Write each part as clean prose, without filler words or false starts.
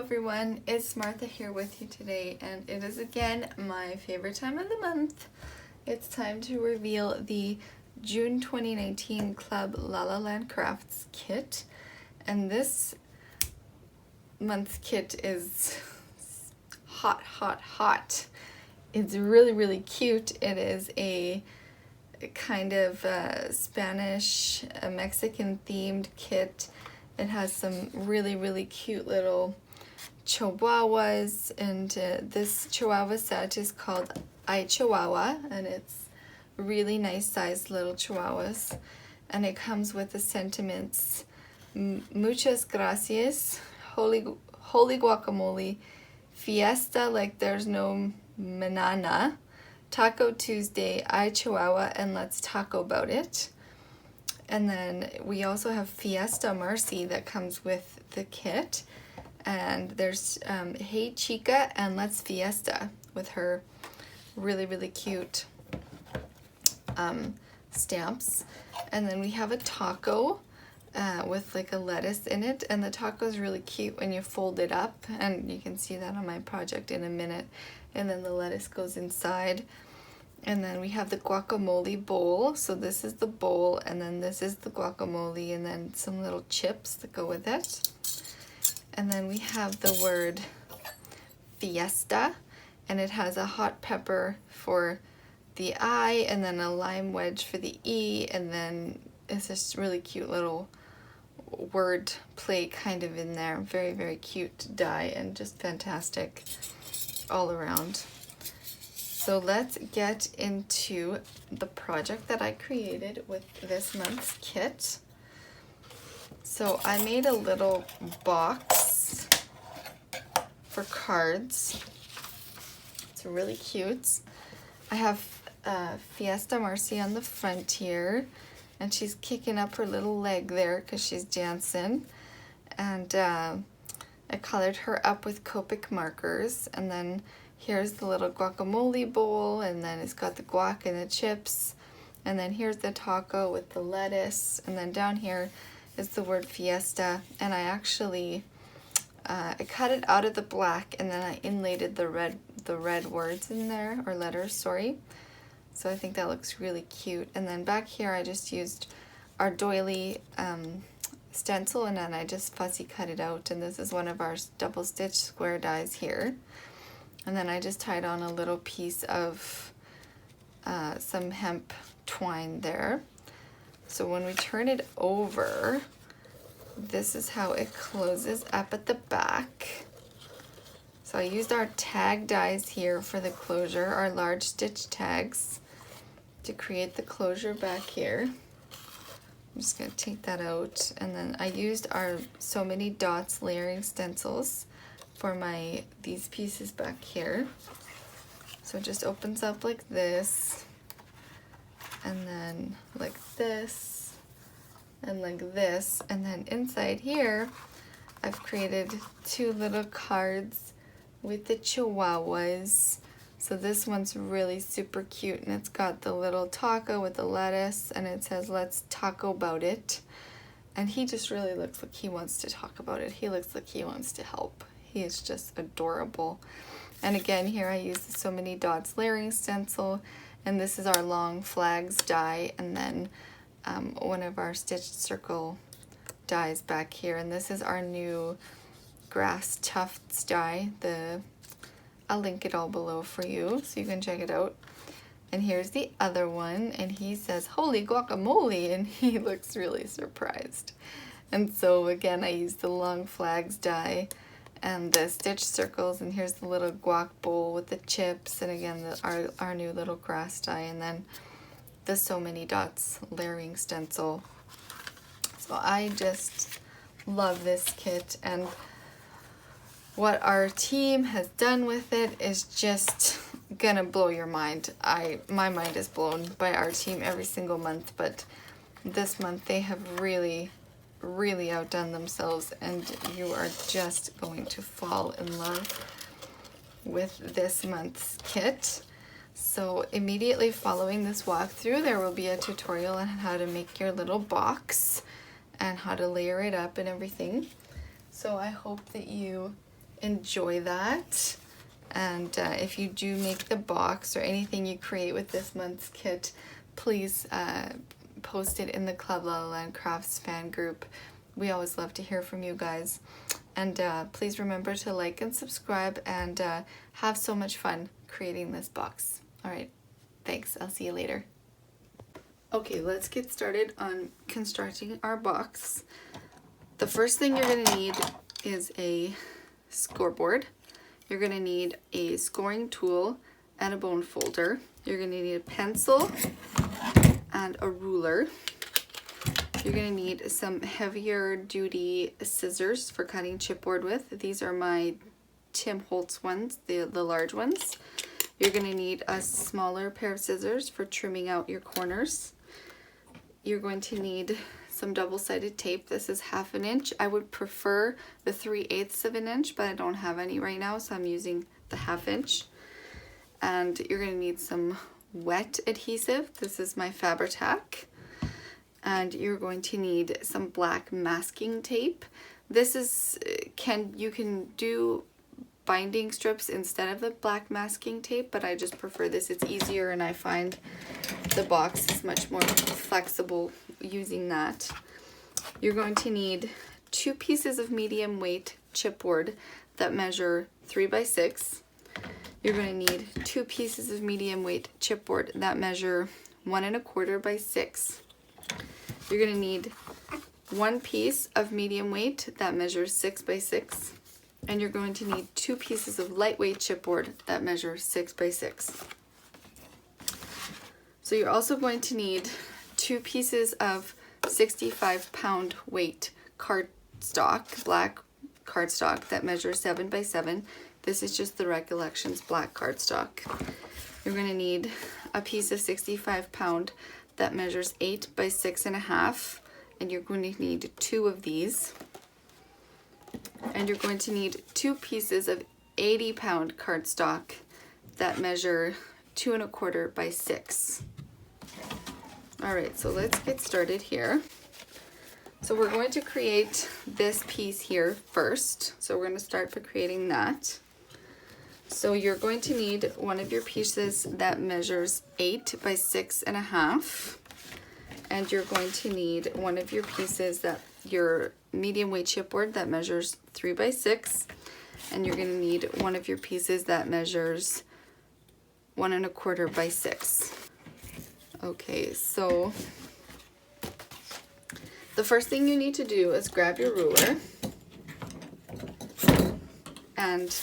everyone, it's Martha here with you today, and it is again my favorite time of the month. It's time to reveal the June 2019 Club La La Land Crafts kit, and this month's kit is hot. It's really cute. It is a kind of Spanish, Mexican themed kit. It has some really cute little chihuahuas, and this chihuahua set is called I Chihuahua, and it's really nice sized little chihuahuas, and it comes with the sentiments: muchas gracias, holy guacamole, fiesta like there's no manana, Taco Tuesday, I Chihuahua, and let's taco about it. And then we also have Fiesta Marcy that comes with the kit, and there's Hey Chica and Let's Fiesta with her really cute stamps. And then we have a taco with like a lettuce in it, and the taco is really cute when you fold it up, and you can see that on my project in a minute. And then the lettuce goes inside. And then we have the guacamole bowl. So this is the bowl, and then this is the guacamole, and then some little chips that go with it. And then we have the word fiesta, and it has a hot pepper for the I, and then a lime wedge for the E, and then it's just really cute little word play kind of in there. Very cute die, and just fantastic all around. So let's get into the project that I created with this month's kit. So I made a little box for cards. It's really cute. I have Fiesta Marcy on the front here, and she's kicking up her little leg there because she's dancing. And I colored her up with Copic Markers, and then here's the little guacamole bowl, and then it's got the guac and the chips, and then here's the taco with the lettuce, and then down here is the word fiesta. And I actually I cut it out of the black, and then I inlaid the red words in there, or letters, sorry. So I think that looks really cute. And then back here I just used our doily stencil, and then I just fussy cut it out, and this is one of our double stitch square dies here. And then I just tied on a little piece of some hemp twine there. So when we turn it over, this is how it closes up at the back. So I used our tag dies here for the closure, our large stitch tags, to create the closure back here. I'm just going to take that out, and then I used our So Many Dots layering stencils for these pieces back here. So it just opens up like this, and then like this, and like this, and then inside here I've created two little cards with the chihuahuas. So this one's really super cute, and it's got the little taco with the lettuce, and it says let's taco about it. And he just really looks like he wants to talk about it. He looks like he wants to help. He is just adorable. And again, here I use the So Many Dots layering stencil, and this is our long flags die, and then one of our stitched circle dies back here. And this is our new grass tufts die. I'll link it all below for you so you can check it out. And here's the other one, and he says holy guacamole, and he looks really surprised. And so again, I used the long flags die and the stitch circles, and here's the little guac bowl with the chips, and again our new little grass die, and then the So Many Dots layering stencil. So I just love this kit, and what our team has done with it is just gonna blow your mind. My mind is blown by our team every single month, but this month they have really outdone themselves, and you are just going to fall in love with this month's kit. So immediately following this walkthrough, there will be a tutorial on how to make your little box and how to layer it up and everything. So I hope that you enjoy that. And if you do make the box or anything you create with this month's kit, please post it in the Club LLL Crafts fan group. We always love to hear from you guys. And please remember to like and subscribe, and have so much fun creating this box. All right, thanks. I'll see you later. Okay, let's get started on constructing our box. The first thing you're going to need is a scoreboard. You're going to need a scoring tool and a bone folder. You're going to need a pencil and a ruler. You're going to need some heavier duty scissors for cutting chipboard with. These are my Tim Holtz ones, the large ones. You're going to need a smaller pair of scissors for trimming out your corners. You're going to need some double-sided tape. This is 1/2 inch. I would prefer the 3/8 of an inch, but I don't have any right now, so I'm using the 1/2 inch. And you're going to need some wet adhesive. This is my Fabri-Tac. And you're going to need some black masking tape. This is you can do binding strips instead of the black masking tape, but I just prefer this. It's easier, and I find the box is much more flexible using that. You're going to need 2 pieces of medium weight chipboard that measure 3 by 6. You're going to need 2 pieces of medium weight chipboard that measure 1 1/4 by 6. You're going to need 1 piece of medium weight that measures 6 by 6. And you're going to need 2 pieces of lightweight chipboard that measure 6 by 6. So you're also going to need 2 pieces of 65-pound weight cardstock, black cardstock that measures 7 by 7. This is just the Recollections black cardstock. You're going to need a piece of 65-pound that measures 8 by 6.5, and you're going to need 2 of these. And you're going to need 2 pieces of 80-pound cardstock that measure 2 1/4 by 6. All right, so let's get started here. So we're going to create this piece here first. So we're going to start by creating that. So you're going to need one of your pieces that measures 8 by 6.5. And you're going to need one of your pieces that your medium weight chipboard that measures 3 by 6. And you're going to need one of your pieces that measures 1 1/4 by 6. Okay, so the first thing you need to do is grab your ruler and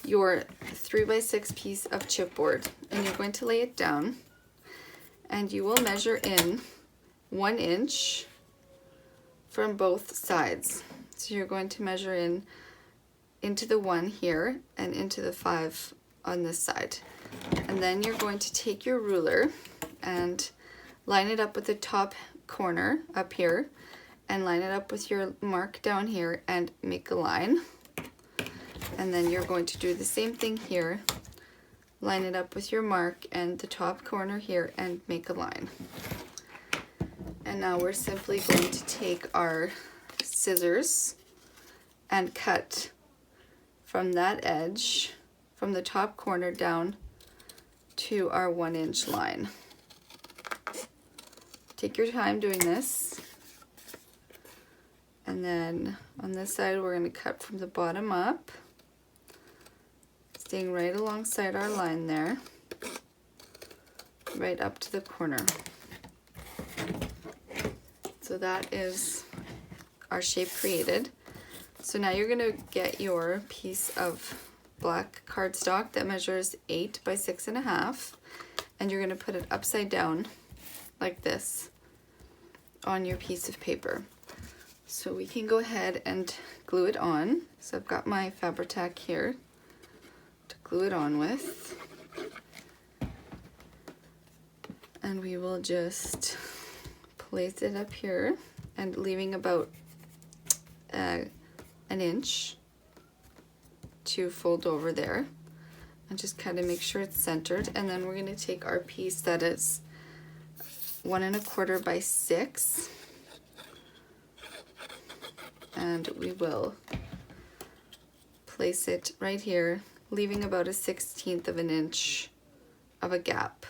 your 3 by 6 piece of chipboard, and you're going to lay it down, and you will measure in 1 inch from both sides. So you're going to measure into the 1 here and into the 5 on this side. And then you're going to take your ruler and line it up with the top corner up here, and line it up with your mark down here and make a line. And then you're going to do the same thing here, line it up with your mark and the top corner here and make a line. And now we're simply going to take our scissors and cut from that edge, from the top corner down to our 1 inch line. Take your time doing this. And then on this side, we're going to cut from the bottom up, staying right alongside our line there, right up to the corner. So that is our shape created. So now you're going to get your piece of black cardstock that measures 8 by 6.5, and you're going to put it upside down like this on your piece of paper. So we can go ahead and glue it on. So I've got my Fabri-Tac here to glue it on with. And we will just place it up here and leaving about an inch to fold over there, and just kind of make sure it's centered. And then we're going to take our piece that is 1 1/4 by 6, and we will place it right here, leaving about a 1/16 of an inch of a gap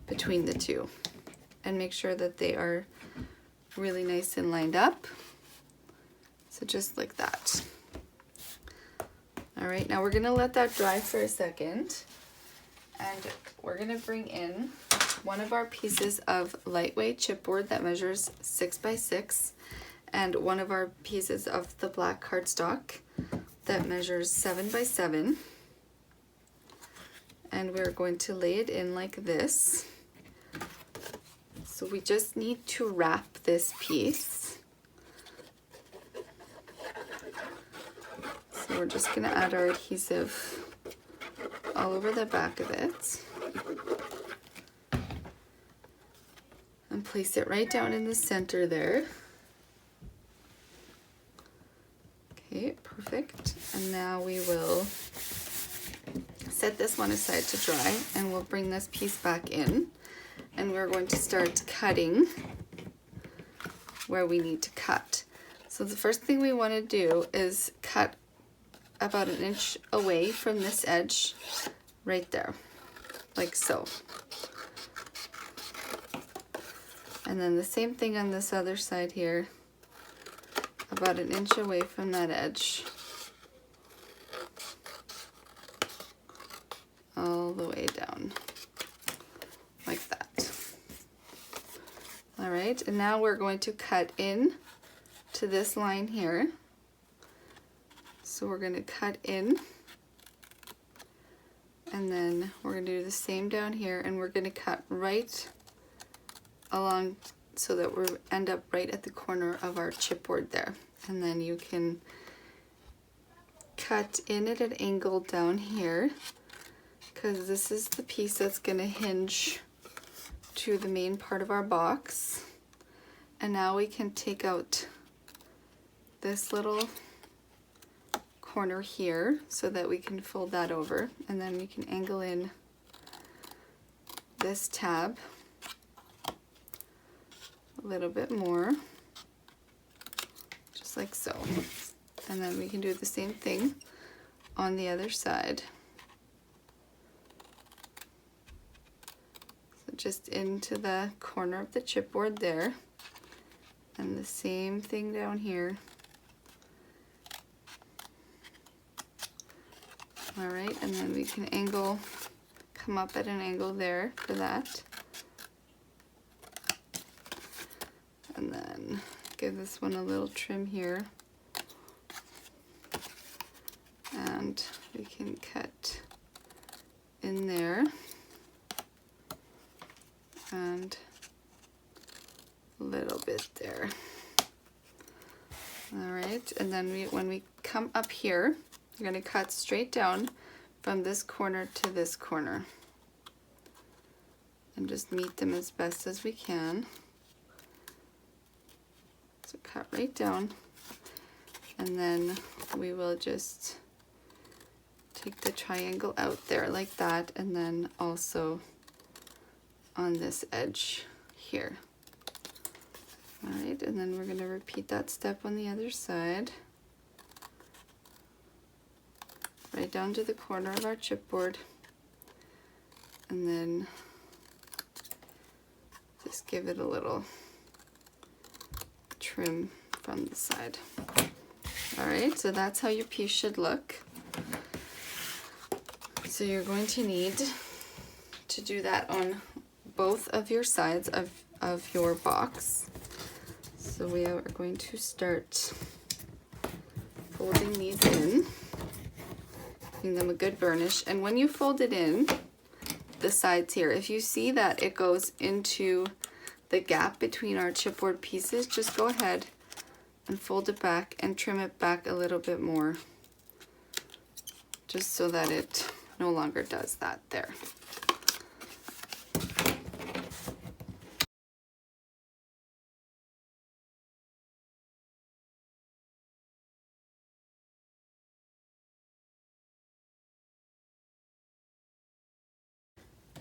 between the two. And make sure that they are really nice and lined up. So just like that. All right, now we're gonna let that dry for a second. And we're gonna bring in one of our pieces of lightweight chipboard that measures 6 by 6 and one of our pieces of the black cardstock that measures 7 by 7. And we're going to lay it in like this. So we just need to wrap this piece. So we're just gonna add our adhesive all over the back of it. And place it right down in the center there. Okay, perfect. And now we will set this one aside to dry, and we'll bring this piece back in. And we're going to start cutting where we need to cut. So the first thing we want to do is cut about 1 inch away from this edge right there, like so. And then the same thing on this other side here, about 1 inch away from that edge, all the way down, like that. All right, and now we're going to cut in to this line here. So we're going to cut in, and then we're going to do the same down here, and we're going to cut right along so that we end up right at the corner of our chipboard there. And then you can cut in at an angle down here, because this is the piece that's going to hinge to the main part of our box. And now we can take out this little corner here so that we can fold that over, and then we can angle in this tab a little bit more, just like so. And then we can do the same thing on the other side. So just into the corner of the chipboard there, and the same thing down here. All right, and then we can angle, come up at an angle there for that. And then give this one a little trim here. And we can cut in there. And a little bit there. All right, and then when we come up here, we're going to cut straight down from this corner to this corner and just meet them as best as we can. So cut right down, and then we will just take the triangle out there like that, and then also on this edge here. All right, and then we're going to repeat that step on the other side. Right down to the corner of our chipboard, and then just give it a little trim from the side. All right, so that's how your piece should look. So you're going to need to do that on both of your sides of your box. So we are going to start folding these in. Giving them a good burnish, and when you fold it in, the sides here, if you see that it goes into the gap between our chipboard pieces, just go ahead and fold it back and trim it back a little bit more, just so that it no longer does that there.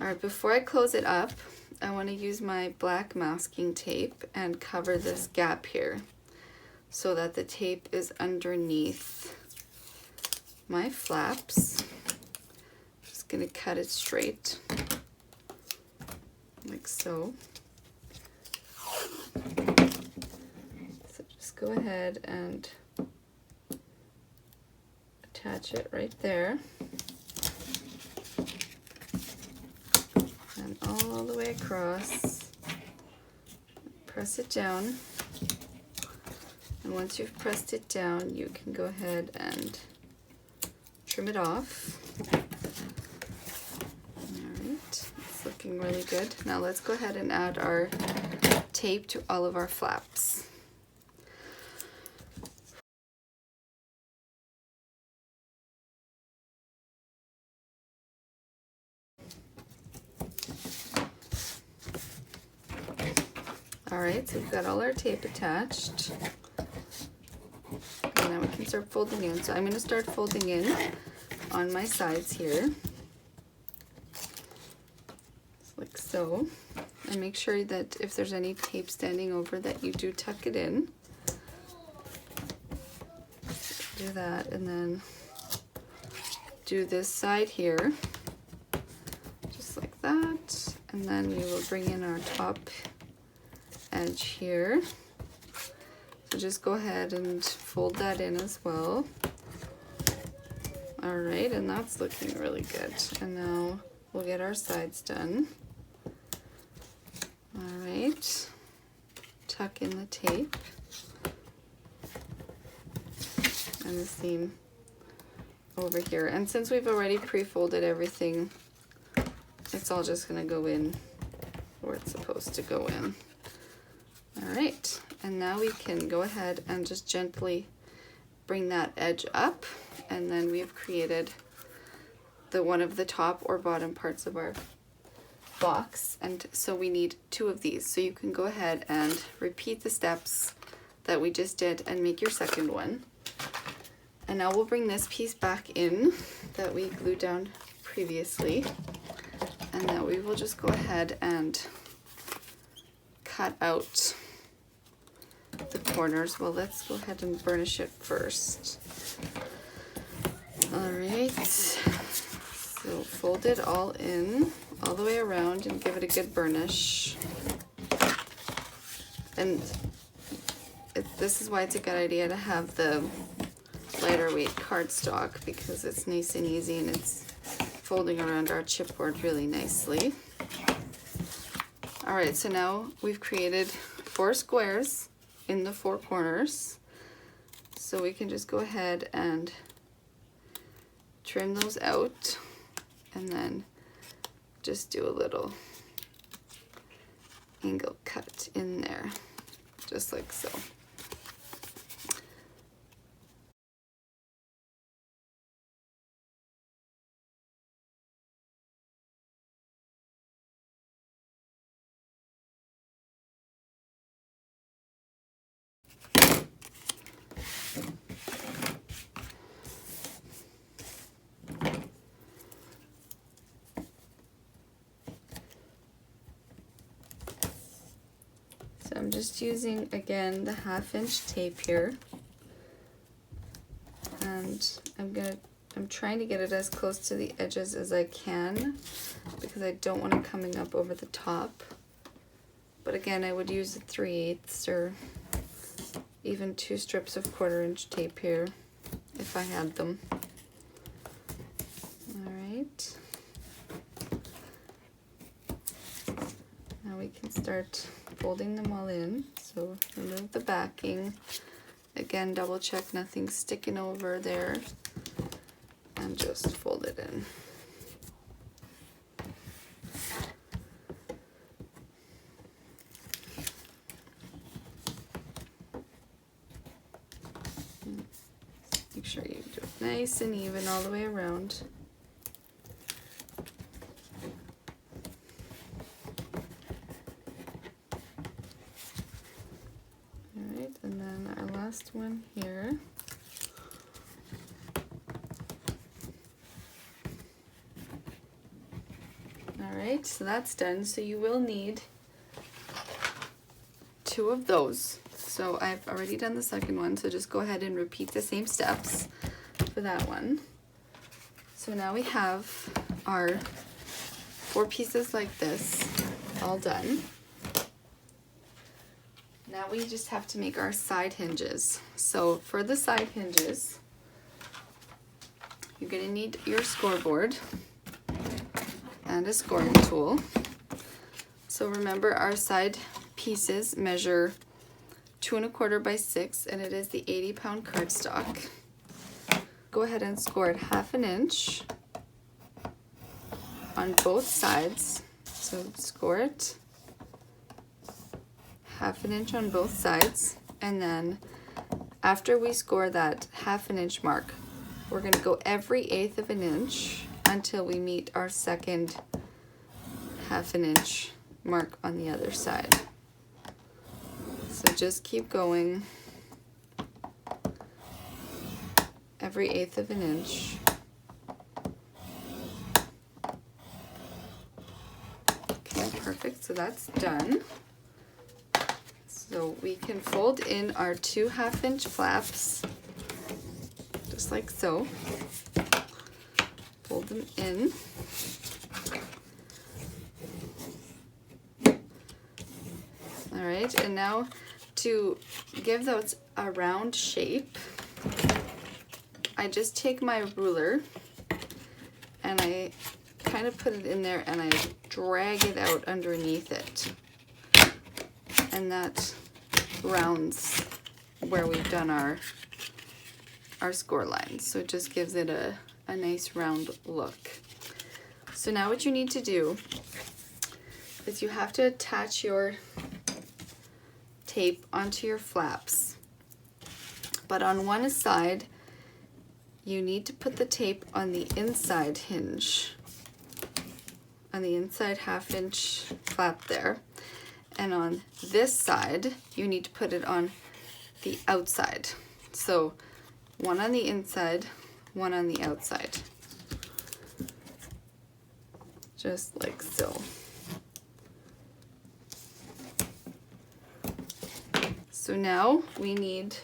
All right, before I close it up, I want to use my black masking tape and cover this gap here so that the tape is underneath my flaps. I'm just gonna cut it straight, like so. So just go ahead and attach it right there. And all the way across. Press it down. And once you've pressed it down, you can go ahead and trim it off. Alright, it's looking really good. Now let's go ahead and add our tape to all of our flaps. Alright, so we've got all our tape attached. And now we can start folding in. So I'm going to start folding in on my sides here. Just like so. And make sure that if there's any tape standing over that you do tuck it in. Do that, and then do this side here. Just like that. And then we will bring in our top edge here. So just go ahead and fold that in as well. All right, and that's looking really good. And now we'll get our sides done. All right, tuck in the tape and the seam over here. And since we've already pre-folded everything, it's all just gonna go in where it's supposed to go in. All right, and now we can go ahead and just gently bring that edge up, and then we've created the one of the top or bottom parts of our box. And so we need 2 of these. So you can go ahead and repeat the steps that we just did and make your second one. And now we'll bring this piece back in that we glued down previously, and now we will just go ahead and cut out the corners. Well, let's go ahead and burnish it first. All right, so fold it all in, all the way around, and give it a good burnish. And this is why it's a good idea to have the lighter weight cardstock, because it's nice and easy and it's folding around our chipboard really nicely. All right, so now we've created 4 squares in the 4 corners. So we can just go ahead and trim those out, and then just do a little angle cut in there, just like so. So I'm just using, again, the 1/2 inch tape here, and I'm trying to get it as close to the edges as I can, because I don't want it coming up over the top. But again, I would use a 3/8 or even 2 strips of 1/4 inch tape here if I had them. All right. Now we can start folding them all in. So remove the backing. Again, double check nothing's sticking over there, and just fold it in. Make sure you do it nice and even all the way around. Alright, and then our last one here. Alright, so that's done. So you will need 2 of those. So I've already done the second one, so just go ahead and repeat the same steps for that one. So now we have our 4 pieces like this all done. Now we just have to make our side hinges. So for the side hinges, you're going to need your scoreboard and a scoring tool. So remember, our side pieces measure 2 1/4 by 6, and it is the 80-pound cardstock. Go ahead and score it 1/2 inch on both sides. So score it 1/2 inch on both sides, and then after we score that 1/2 inch mark, we're going to go every 1/8 inch until we meet our second 1/2 inch mark on the other side. So just keep going every 1/8 inch. Okay, perfect. So that's done. So we can fold in our 2 1/2 inch flaps, just like so. Fold them in. All right, and now to give those a round shape, I just take my ruler and I kind of put it in there and I drag it out underneath it. And that rounds where we've done our score lines. So it just gives it a nice round look. So now what you need to do is you have to attach your tape onto your flaps. But on one side, you need to put the tape on the inside hinge, on the inside 1/2 inch flap there. And on this side, you need to put it on the outside. So one on the inside, one on the outside. Just like so. So now we need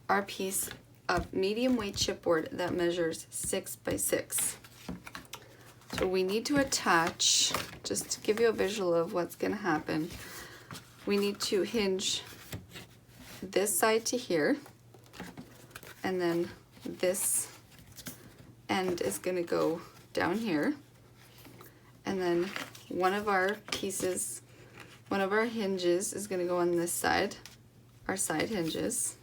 our piece of medium weight chipboard that measures 6 by 6. So we need to attach, just to give you a visual of what's going to happen, we need to hinge this side to here, and then this end is going to go down here, and then one of our pieces, one of our hinges is going to go on this side, our side hinges.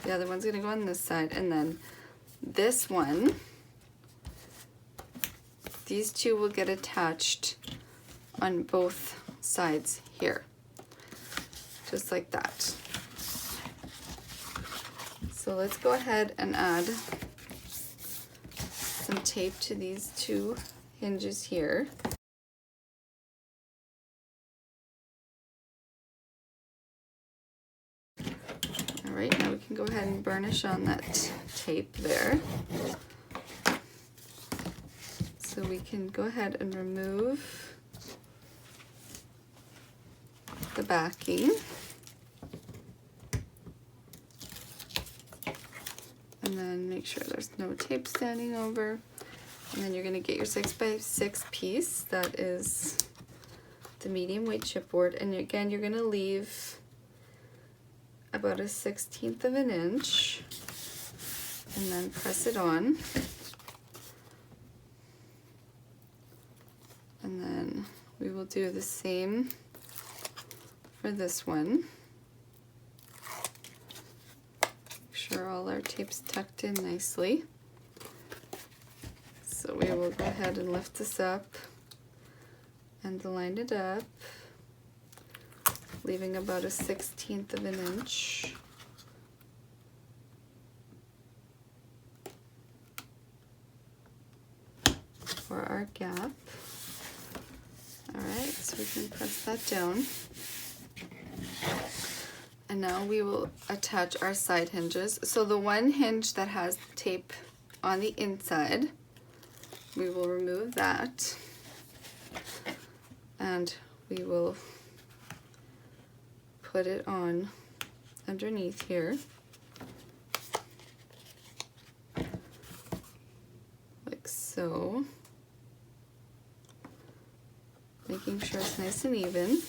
The other one's going to go on this side, and then this one, these two will get attached on both sides here, just like that. So let's go ahead and add some tape to these 2 hinges here. All right, now we can go ahead and burnish on that tape there. So we can go ahead and remove the backing. And then make sure there's no tape standing over. And then you're going to get your 6 by 6 piece. That is the medium weight chipboard. And again, you're going to leave about 1/16 of an inch. And then press it on. And then we will do the same for this one. Make sure all our tape's tucked in nicely. So we will go ahead and lift this up and line it up, leaving about 1/16 of an inch. For our gap. Alright, so we can press that down. And now we will attach our side hinges. So the one hinge that has tape on the inside, we will remove that. And we will put it on underneath here. so. Making sure it's nice and even.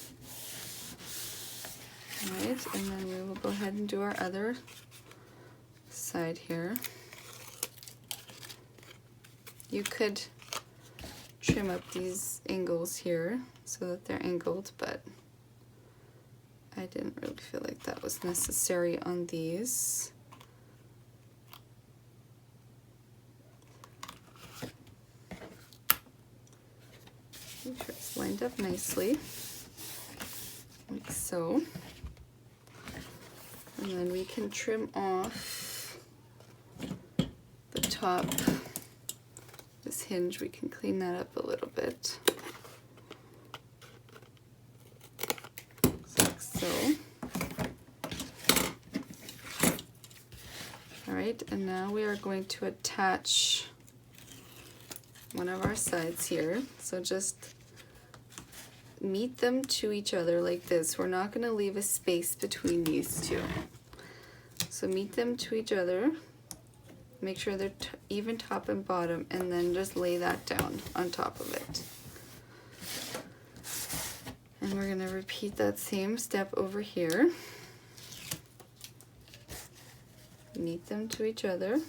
All right, and then we will go ahead and do our other side here. You could trim up these angles here so that they're angled, but I didn't really feel like that was necessary on these. Make sure it's lined up nicely, like so. And then we can trim off the top. This hinge, we can clean that up a little bit. Like so. All right, and now we are going to attach one of our sides here. So just meet them to each other like this. We're not going to leave a space between these two. So meet them to each other. Make sure they're even top and bottom, and then just lay that down on top of it. And we're going to repeat that same step over here. Meet them to each other.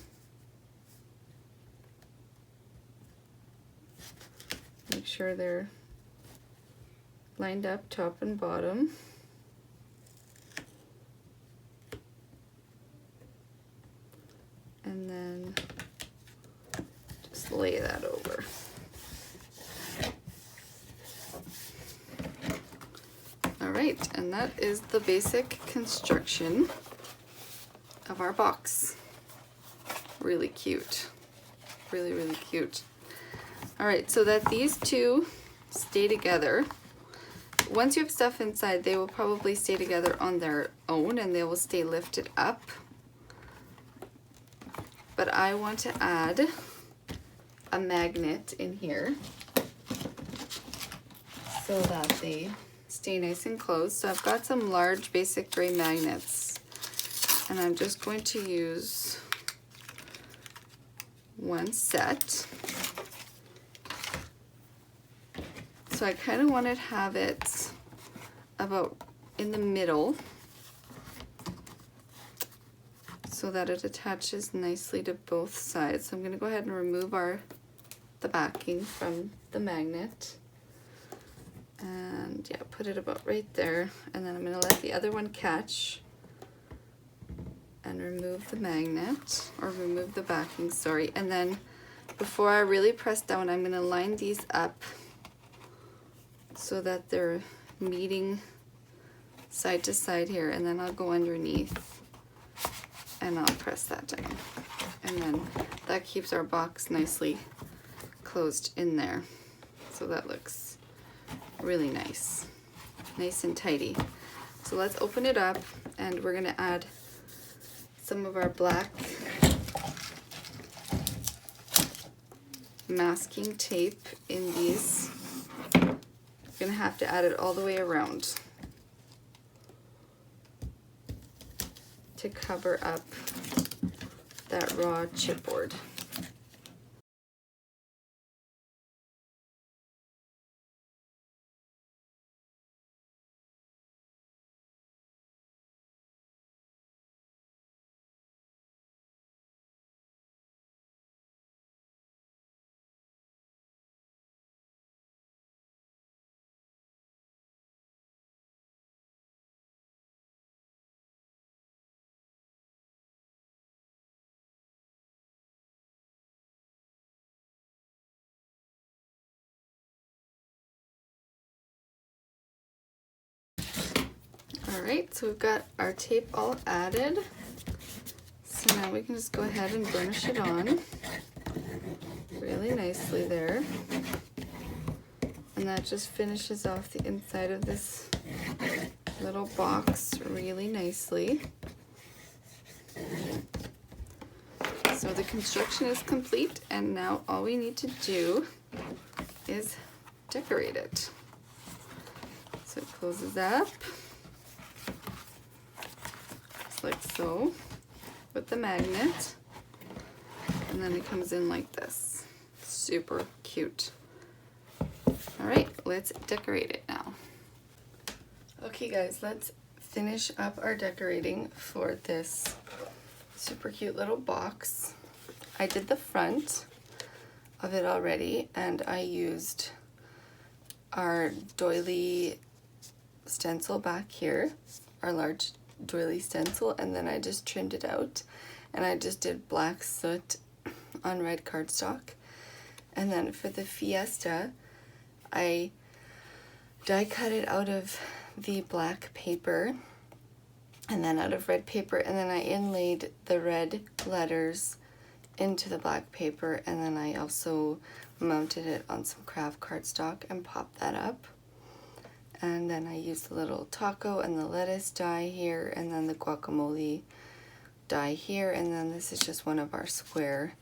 Make sure they're lined up top and bottom. And then just lay that over. All right, and that is the basic construction of our box. Really cute. Really, really cute. All right, so that these two stay together. Once you have stuff inside, they will probably stay together on their own and they will stay lifted up. But I want to add a magnet in here so that they stay nice and closed. So I've got some large basic gray magnets, and I'm just going to use one set. So I kind of want to have it about in the middle so that it attaches nicely to both sides. So I'm going to go ahead and remove the backing from the magnet. And yeah, put it about right there. And then I'm going to let the other one catch and remove the magnet, or remove the backing, sorry. And then before I really press down, I'm going to line these up so that they're meeting side to side here, and then I'll go underneath and I'll press that down. And then that keeps our box nicely closed in there. So that looks really nice. Nice and tidy. So let's open it up, and we're gonna add some of our black masking tape in these. You're gonna have to add it all the way around to cover up that raw chipboard. All right, so we've got our tape all added. So now we can just go ahead and burnish it on really nicely there. And that just finishes off the inside of this little box really nicely. So the construction is complete, and now all we need to do is decorate it. So it closes up, just like so, with the magnet, and then it comes in like this. super cute. All right, let's decorate it now. Okay guys, let's finish up our decorating for this super cute little box. I did the front of it already, and I used our doily stencil back here, our large doily stencil, and then I just trimmed it out, and I just did black soot on red cardstock. And then for the fiesta, I die cut it out of the black paper and then out of red paper, and then I inlaid the red letters into the black paper, and then I also mounted it on some craft cardstock and popped that up. And then I used the little taco and the lettuce die here, and then the guacamole die here, and then this is just one of our square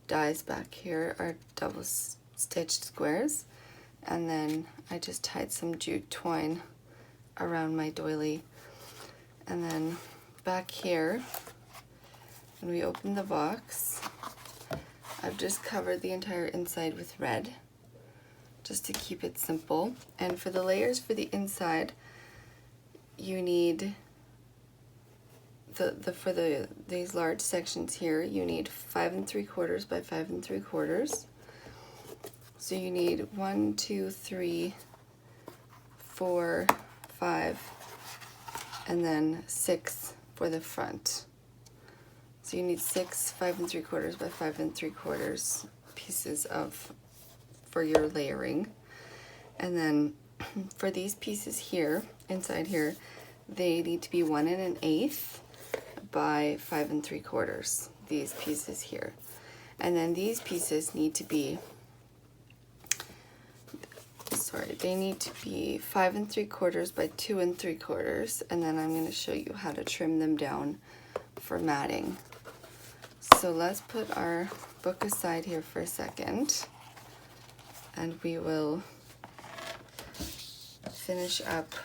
dies back here, our double stitched squares. And then I just tied some jute twine around my doily. And then back here, when we open the box, I've just covered the entire inside with red, just to keep it simple. And for the layers for the inside, you need these large sections here, you need 5 3/4 by 5 3/4. So you need 1, 2, 3, 4, 5, and then 6 for the front. So you need 6 5 3/4 by 5 3/4 pieces for your layering. And then for these pieces here, inside here, they need to be 1 1/8 by 5 3/4, these pieces here. And then these pieces need to be, they need to be 5 3/4 by 2 3/4, and then I'm going to show you how to trim them down for matting. So let's put our book aside here for a second, and we will finish up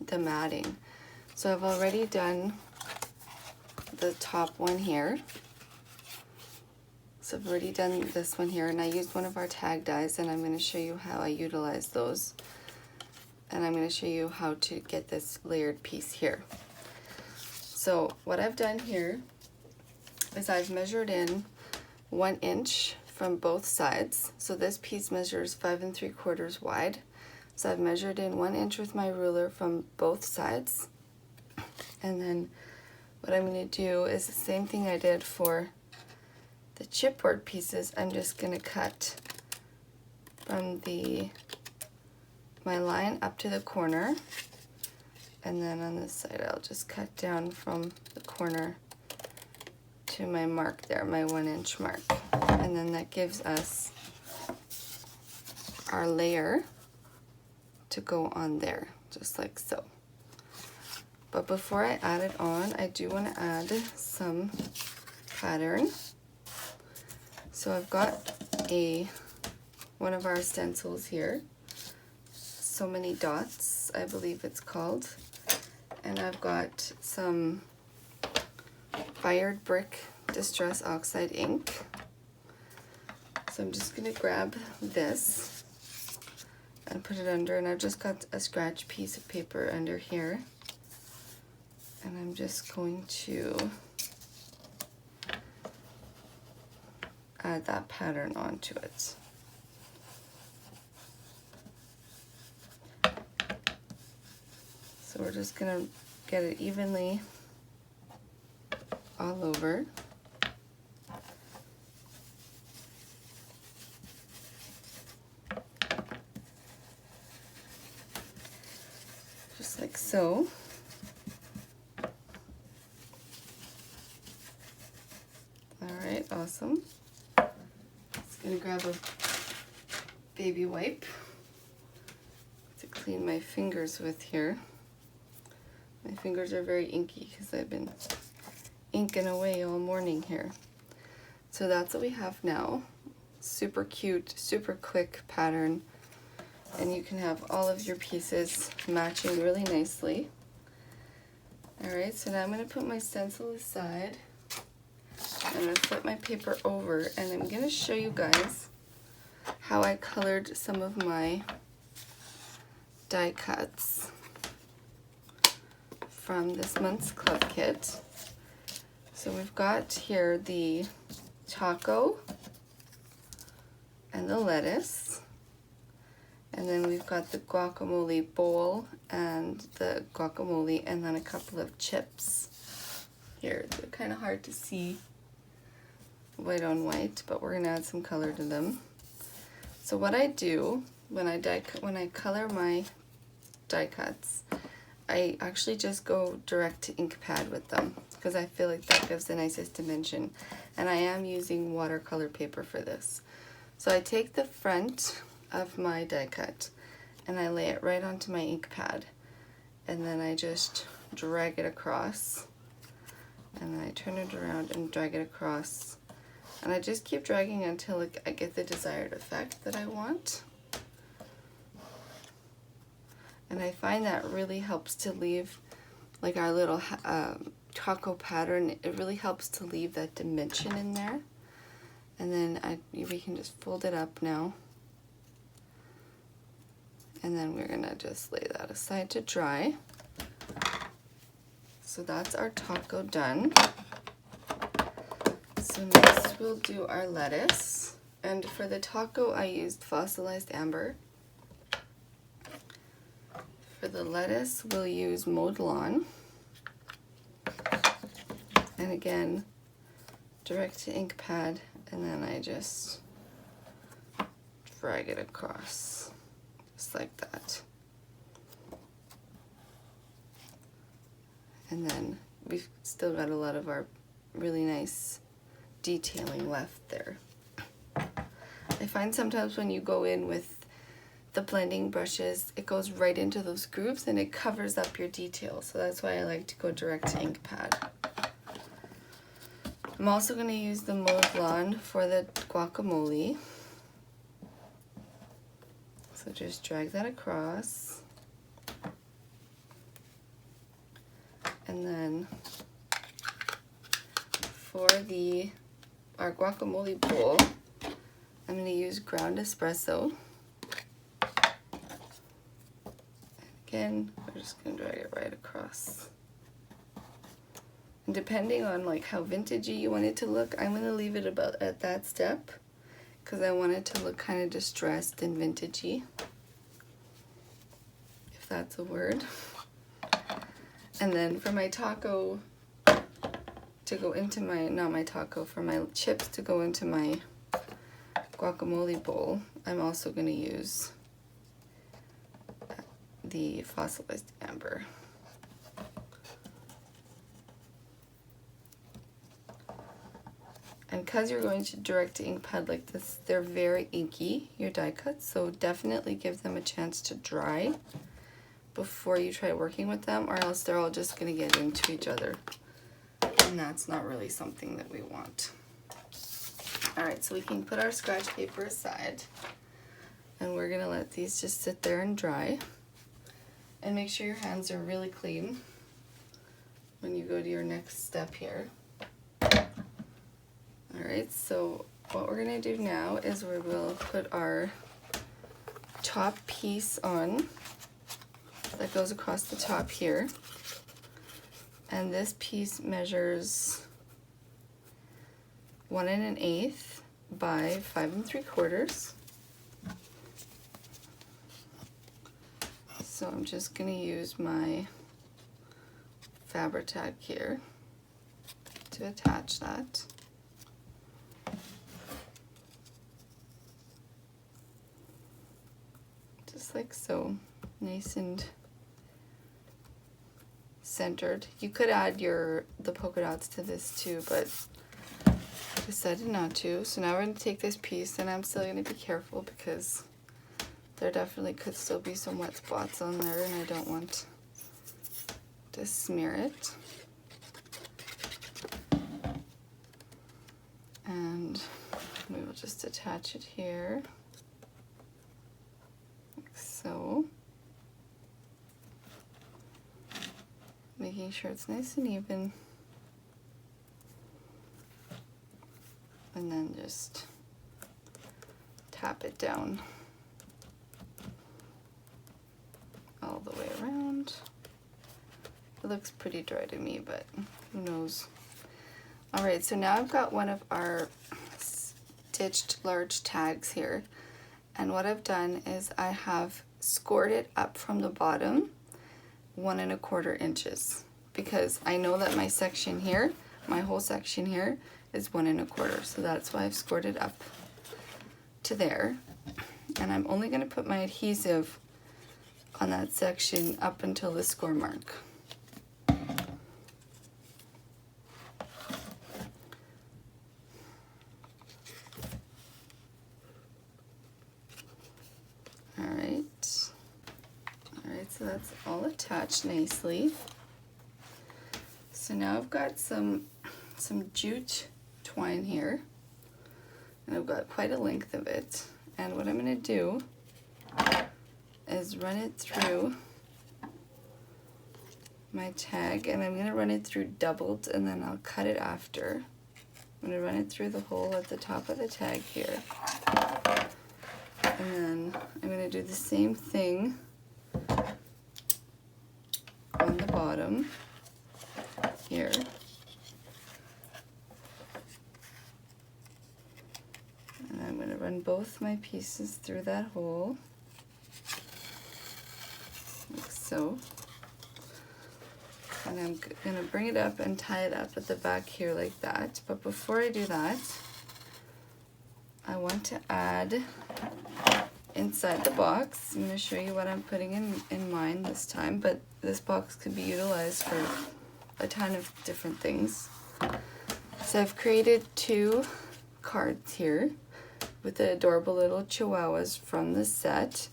the matting. So I've already done the top one here. So I've already done this one here, and I used one of our tag dies, and I'm going to show you how I utilize those. And I'm going to show you how to get this layered piece here. So what I've done here is I've measured in 1 inch from both sides. So this piece measures 5 3/4 wide. So I've measured in 1 inch with my ruler from both sides. And then what I'm going to do is the same thing I did for the chipboard pieces. I'm just going to cut from my line up to the corner, and then on this side I'll just cut down from the corner to my mark there, my 1 inch mark. And then that gives us our layer to go on there, just like so. But before I add it on, I do want to add some pattern. So I've got one of our stencils here, So Many Dots, I believe it's called. And I've got some Fired Brick Distress Oxide ink. So I'm just going to grab this and put it under, and I've just got a scratch piece of paper under here. And I'm just going to add that pattern onto it. So we're just going to get it evenly all over. Just like so. Alright, awesome. Just gonna grab a baby wipe to clean my fingers with here. My fingers are very inky because I've been inking away all morning here. So that's what we have now. Super cute, super quick pattern, and you can have all of your pieces matching really nicely. Alright, so now I'm going to put my stencil aside. I'm going to flip my paper over, and I'm going to show you guys how I colored some of my die cuts from this month's club kit. So we've got here the taco and the lettuce, and then we've got the guacamole bowl and the guacamole, and then a couple of chips. Here, they're kind of hard to see white on white, but we're gonna add some color to them. So what I do when I color my die cuts, I actually just go direct to ink pad with them because I feel like that gives the nicest dimension, and I am using watercolor paper for this. So I take the front of my die cut and I lay it right onto my ink pad, and then I just drag it across, and then I turn it around and drag it across, and I just keep dragging until I get the desired effect that I want. And I find that really helps to leave, like our little taco pattern, it really helps to leave that dimension in there. And then we can just fold it up now. And then we're gonna just lay that aside to dry. So that's our taco done. So next we'll do our lettuce. And for the taco, I used fossilized amber. For the lettuce, we'll use mowed lawn. And again, direct to ink pad, and then I just drag it across, just like that. And then we've still got a lot of our really nice detailing left there. I find sometimes when you go in with the blending brushes, it goes right into those grooves and it covers up your detail. So that's why I like to go direct to ink pad. I'm also going to use the mowed lawn for the guacamole. So just drag that across. And then for our guacamole bowl, I'm going to use ground espresso. Again, we're just going to drag it right across. And depending on like how vintagey you want it to look, I'm going to leave it about at that step because I want it to look kind of distressed and vintagey, if that's a word. And then for my taco to go into for my chips to go into my guacamole bowl, I'm also going to use the fossilized amber. And because you're going to direct to ink pad like this, they're very inky, your die cuts, so definitely give them a chance to dry before you try working with them, or else they're all just going to get into each other, and that's not really something that we want. Alright, so we can put our scratch paper aside, and we're going to let these just sit there and dry. And make sure your hands are really clean when you go to your next step here. Alright, so what we're going to do now is we will put our top piece on that goes across the top here. And this piece measures 1 1/8 by 5 3/4. So I'm just going to use my Fabri-Tac here to attach that. Just like so, nice and centered. You could add the polka dots to this too, but I decided not to. So now we're going to take this piece, and I'm still going to be careful because there definitely could still be some wet spots on there, and I don't want to smear it. And we will just attach it here, like so. Making sure it's nice and even. And then just tap it down all the way around. It looks pretty dry to me, but who knows. All right, so now I've got one of our stitched large tags here, and what I've done is I have scored it up from the bottom 1 1/4 inches, because I know that my section here, my whole section here, is 1 1/4, so that's why I've scored it up to there. And I'm only going to put my adhesive on that section up until the score mark. So that's all attached nicely. So now I've got some jute twine here, and I've got quite a length of it. And what I'm going to do is run it through my tag, and I'm going to run it through doubled, and then I'll cut it after. I'm going to run it through the hole at the top of the tag here, and then I'm going to do the same thing on the bottom here. And I'm going to run both my pieces through that hole, like so. And I'm going to bring it up and tie it up at the back here like that. But before I do that, I want to add inside the box. I'm going to show you what I'm putting in mine this time, but this box could be utilized for a ton of different things. So I've created 2 cards here with the adorable little chihuahuas from the set,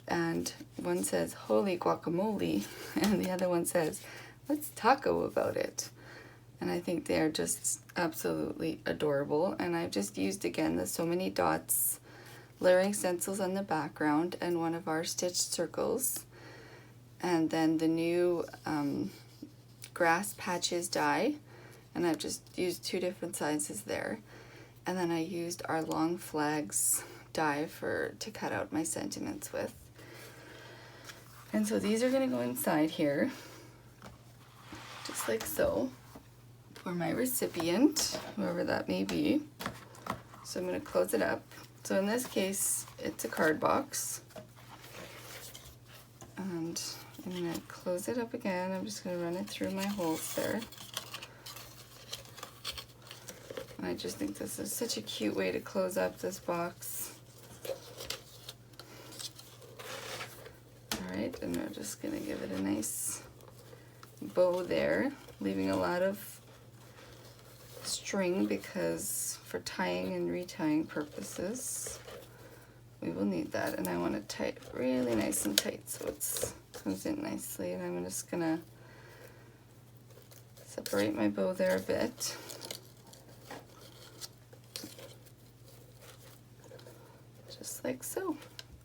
and one says holy guacamole and the other one says let's taco about it. And I think they're just absolutely adorable, and I've just used again the So Many Dots layering stencils on the background and one of our stitched circles, and then the new grass patches die, and I've just used 2 different sizes there. And then I used our long flags die to cut out my sentiments with. And so these are going to go inside here, just like so, for my recipient, whoever that may be. So I'm going to close it up. So in this case, it's a card box. And I'm going to close it up again. I'm just going to run it through my holes there. And I just think this is such a cute way to close up this box. Alright, and we're just going to give it a nice bow there, leaving a lot of string because for tying and retying purposes we will need that. And I want to tie it really nice and tight so it comes in nicely. And I'm just going to separate my bow there a bit. Just like so.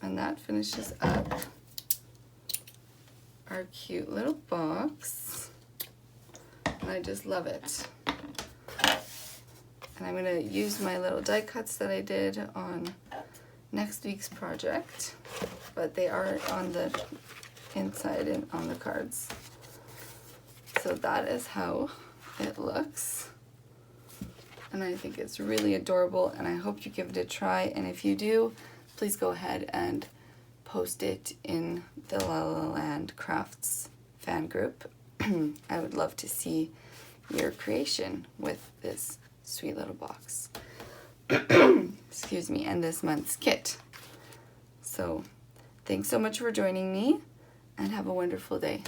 And that finishes up our cute little box. And I just love it. And I'm going to use my little die cuts that I did on next week's project, but they are on the inside and on the cards. So that is how it looks. And I think it's really adorable, and I hope you give it a try. And if you do, please go ahead and post it in the La La Land Crafts fan group. I would love to see your creation with this sweet little box. Excuse me, and this month's kit. So thanks so much for joining me, and have a wonderful day.